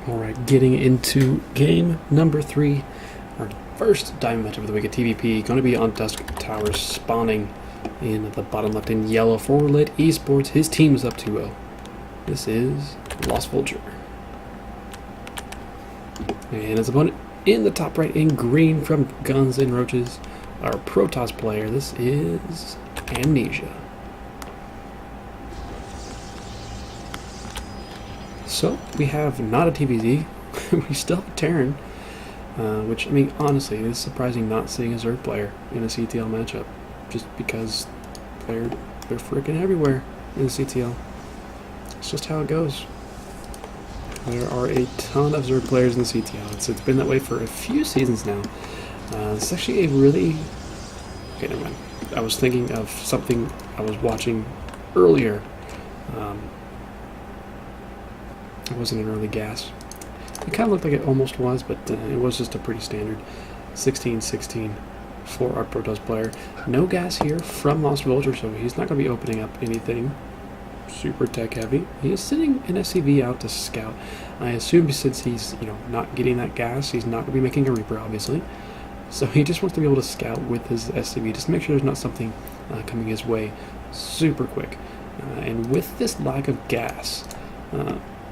Alright, getting into game number 3. Our first diamond matchup of the week at TVP. Going to be on Dusk Towers, spawning in the bottom left in yellow for LiT eSports. His team is up 2-0. This is LostVulture. And his opponent in the top right in green from Guns and Roaches, our Protoss player. This is AmensiA. So, we have not a TVZ, we still have a Terran, which, I mean, honestly, it is surprising not seeing a Zerg player in a CTL matchup, just because they're freaking everywhere in the CTL. It's just how it goes. There are a ton of Zerg players in the CTL. It's been that way for a few seasons now. It's actually a really... Okay, never mind. I was thinking of something I was watching earlier. It wasn't an early gas. It kind of looked like it almost was, but it was just a pretty standard 16-16 for our Protoss player. No gas here from LostVulture, so he's not going to be opening up anything super tech heavy. He is sending an SCV out to scout. I assume since he's not getting that gas, he's not going to be making a Reaper, obviously. So he just wants to be able to scout with his SCV, just to make sure there's not something coming his way super quick. And with this lack of gas,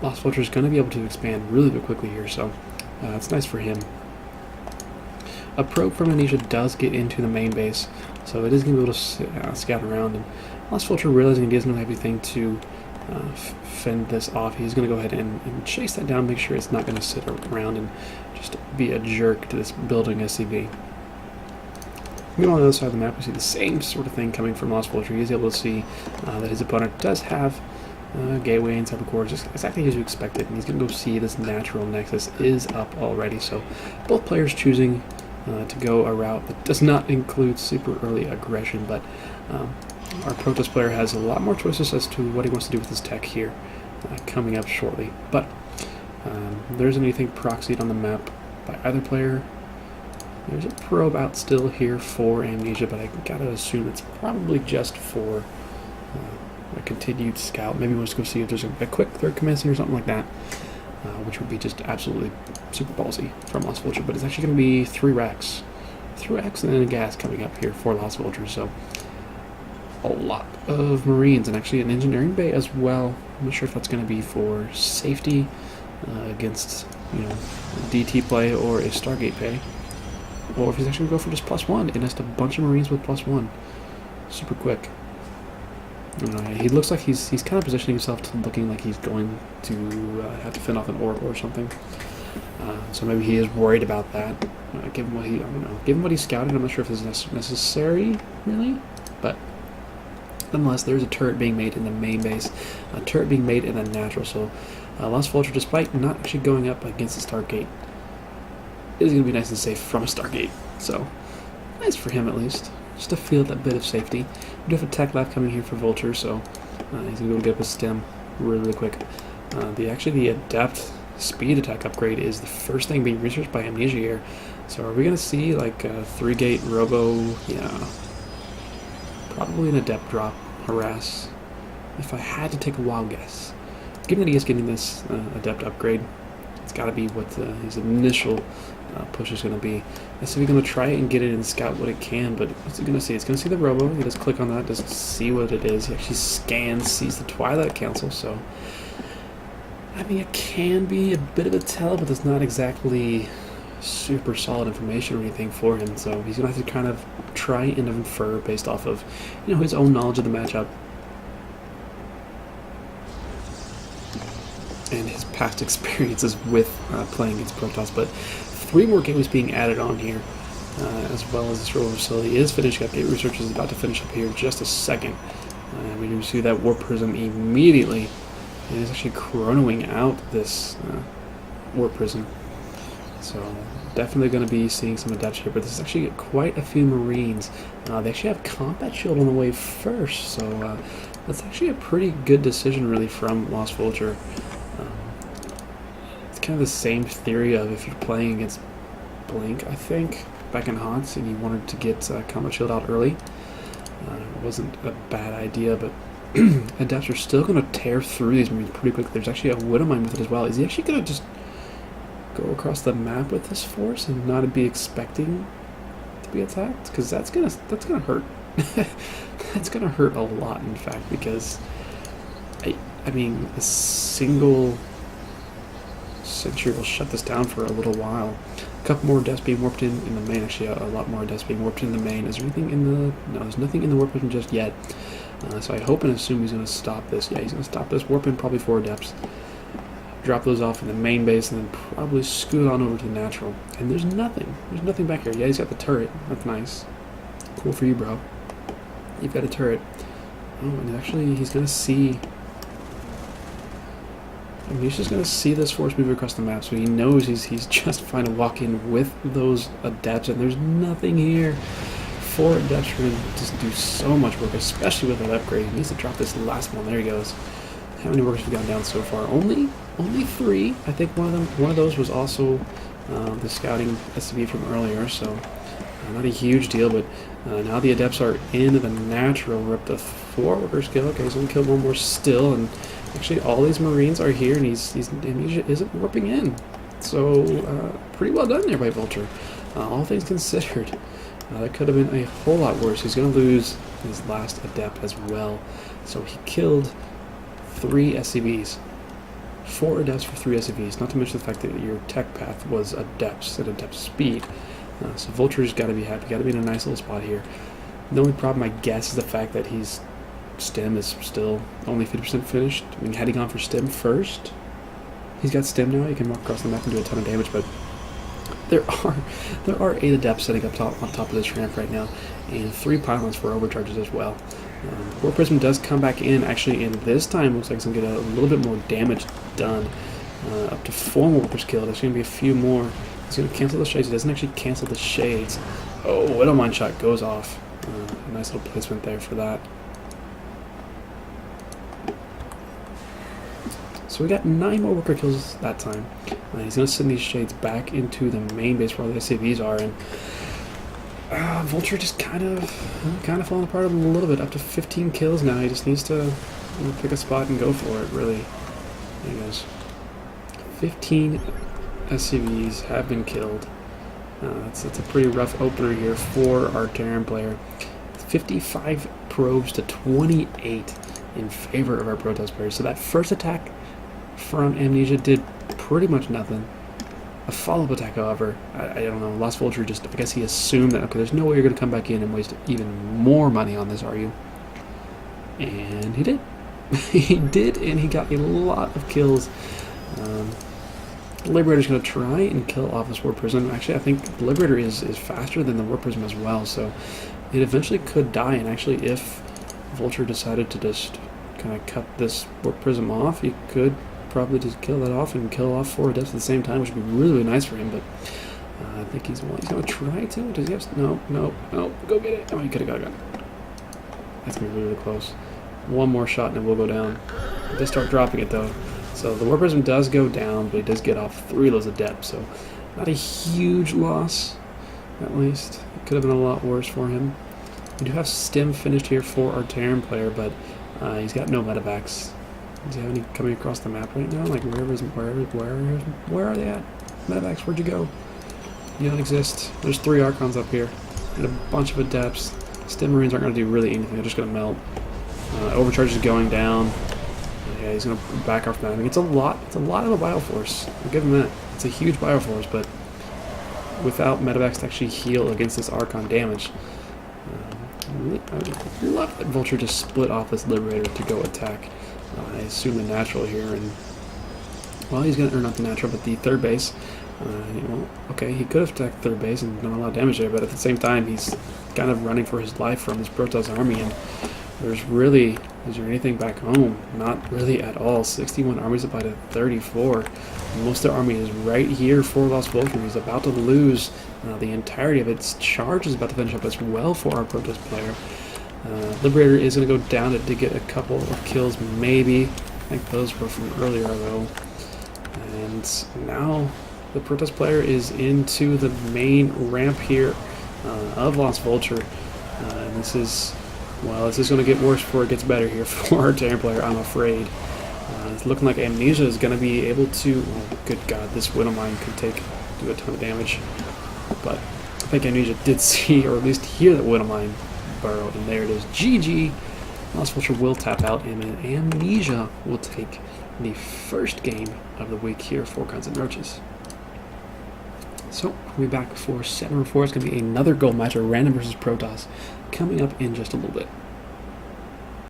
LostVulture is going to be able to expand really quickly here, so it's nice for him. A probe from AmensiA does get into the main base, so it is going to be able to scout around, and LostVulture, realizing he doesn't really have anything to fend this off, he's going to go ahead and chase that down, make sure it's not going to sit around and just be a jerk to this building SCV. Meanwhile, on the other side of the map, we see the same sort of thing coming from LostVulture. He's able to see that his opponent does have gateway and cybercore, just exactly as you expected, and he's going to go see this natural nexus is up already. So both players choosing to go a route that does not include super early aggression, but our Protoss player has a lot more choices as to what he wants to do with his tech here coming up shortly. But there isn't anything proxied on the map by either player. There's a probe out still here for AmensiA, but I gotta assume it's probably just for a continued scout. Maybe we'll just go see if there's a quick third command center or something like that, which would be just absolutely super ballsy from LostVulture. But it's actually going to be 3 racks. 3 racks and then a gas coming up here for LostVulture, so a lot of Marines, and actually an engineering bay as well. I'm not sure if that's going to be for safety against DT play or a Stargate play, or if he's actually going to go for just +1 and just a bunch of Marines with +1 super quick. He looks like he's kind of positioning himself to looking like he's going to have to fend off an orb or something. So maybe he is worried about that. Given what given what he scouted, I'm not sure if this is necessary really, but nonetheless, there's a turret being made in the main base, a turret being made in the natural. So LostVulture, despite not actually going up against the Stargate, is going to be nice and safe from a Stargate. So nice for him at least, just to feel that bit of safety. We do have a tech lab coming here for Vulture, so he's going to be able to get up his stem really quick. The adept speed attack upgrade is the first thing being researched by AmensiA here. So are we going to see like a 3-gate robo? Yeah, probably an adept drop harass, if I had to take a wild guess. Given that he is getting this adept upgrade, it's got to be what his initial push is going to be. So he's going to try and get it and scout what it can, but what's it going to see? It's going to see the robo. He does click on that, doesn't see what it is. He actually scans, sees the Twilight Council, so I mean, it can be a bit of a tell, but it's not exactly super solid information or anything for him, so he's going to have to kind of try and infer based off of his own knowledge of the matchup and his past experiences with playing against Protoss. But 3 more gateways being added on here, as well as this rover facility is finishing up. Gate research is about to finish up here in just a second. We do see that warp prism immediately. It is actually chronoing out this warp prism. So definitely going to be seeing some adaptation here, but this is actually quite a few Marines. They actually have combat shield on the way first, so that's actually a pretty good decision really from LostVulture. It's kind of the same theory of if you're playing against Blink, I think, back in HOTS, and you wanted to get combat shield out early. It wasn't a bad idea, but Adepts are still going to tear through these Marines pretty quick. There's actually a Widowmine with it as well. Is he actually going to just go across the map with this force and not be expecting to be attacked? Because that's gonna hurt. That's gonna hurt a lot, in fact, because I mean, a single sentry will shut this down for a little while. A couple more deaths being warped in the main. Actually, a lot more deaths being warped in the main. Is there anything in the... No, there's nothing in the warp engine just yet. So I hope and assume he's going to stop this. Yeah, he's going to stop this. Warp in probably 4 depths. Drop those off in the main base and then probably scoot on over to the natural. And there's nothing. There's nothing back here. Yeah, he's got the turret. That's nice. Cool for you, bro. You've got a turret. Oh, and actually he's going to see... I mean, he's just going to see this force move across the map, so he knows he's just fine to walk in with those adepts, and there's nothing here. 4 adepts are going to just do so much work, especially with that upgrade. He needs to drop this last one. There he goes. How many workers have we got down so far? Only 3. I think one of those was also the scouting SCV from earlier, so not a huge deal, but now the adepts are in the natural. We're up to 4 workers killed. Okay, so we killed 1 more still, and actually all these Marines are here, and AmensiA isn't warping in. So pretty well done there by Vulture. All things considered, that could have been a whole lot worse. He's going to lose his last adept as well. So he killed 3 SCVs. 4 adepts for 3 SCVs, not to mention the fact that your tech path was adepts at adept speed. So Vulture's got to be happy, got to be in a nice little spot here. The only problem, I guess, is the fact that his stem is still only 50% finished. I mean, had he gone for stem first, he's got stem now, he can walk across the map and do a ton of damage, but there are 8 adepts setting up on top of this ramp right now, and 3 pylons for overcharges as well. Warp Prism does come back in, actually, and this time looks like it's going to get a little bit more damage done. Up to 4 more workers killed. There's going to be a few more. He's going to cancel the shades. He doesn't actually cancel the shades. Oh, Widowmine shot goes off. Nice little placement there for that. So we got 9 more worker kills that time. He's going to send these shades back into the main base where all the SCVs are, and Vulture just kind of falling apart a little bit. Up to 15 kills now. He just needs to pick a spot and go for it, really. There he goes. 15 SCVs have been killed. It's a pretty rough opener here for our Terran player. 55 probes to 28 in favor of our Protoss player. So that first attack from AmensiA did pretty much nothing. A follow-up attack, however, I don't know, LostVulture just, I guess he assumed that, okay, there's no way you're going to come back in and waste even more money on this, are you? And he did. He did, and he got a lot of kills. The Liberator's going to try and kill off this Warp Prism. Actually, I think the Liberator is faster than the Warp Prism as well, so it eventually could die, and actually if Vulture decided to just kind of cut this Warp Prism off, he could probably just kill that off and kill off 4 adepts at the same time, which would be really, really nice for him, but I think he's going to try to. Does he have... No, go get it. Oh, he could have got a gun. That's going to be really, really close. 1 more shot and it will go down. They start dropping it, though. So the Warp Prism does go down, but he does get off 3 of those adepts, so not a huge loss, at least. It could have been a lot worse for him. We do have stem finished here for our Terran player, but he's got no medevacs. Does he have any coming across the map right now? Like, where are they at? Medevacs, where'd you go? You don't exist. There's 3 Archons up here, and a bunch of adepts. Stem Marines aren't going to do really anything, they're just going to melt. Overcharge is going down. Yeah, he's going to back off that. I mean, it's a lot of a Bioforce. I'll give him that. It's a huge Bioforce, but without medevacs to actually heal against this Archon damage, I would love that Vulture just split off this Liberator to go attack. I assume the natural here, and well, he's going to earn not the natural, but the third base. Well, okay, he could have attacked third base and done a lot of damage there, but at the same time, he's kind of running for his life from his Protoss army, and is there anything back home? Not really at all. 61 armies up to 34. Most of the army is right here for LostVulture. He's about to lose the entirety of its charge is about to finish up as well for our Protoss player. Liberator is going to go down to get a couple of kills, maybe. I think those were from earlier, though. And now the Protoss player is into the main ramp here of LostVulture. And this is going to get worse before it gets better here for our Terran player, I'm afraid. it's looking like AmensiA is going to be able to... Oh, good God, this Widow Mine could do a ton of damage. But I think AmensiA did see, or at least hear that Widow Mine burrow, and there it is. GG. LostVulture will tap out, and then AmensiA will take the first game of the week here for Guns and Roaches. So, we'll be back for set number 4. It's going to be another gold match, or random versus Protoss, coming up in just a little bit.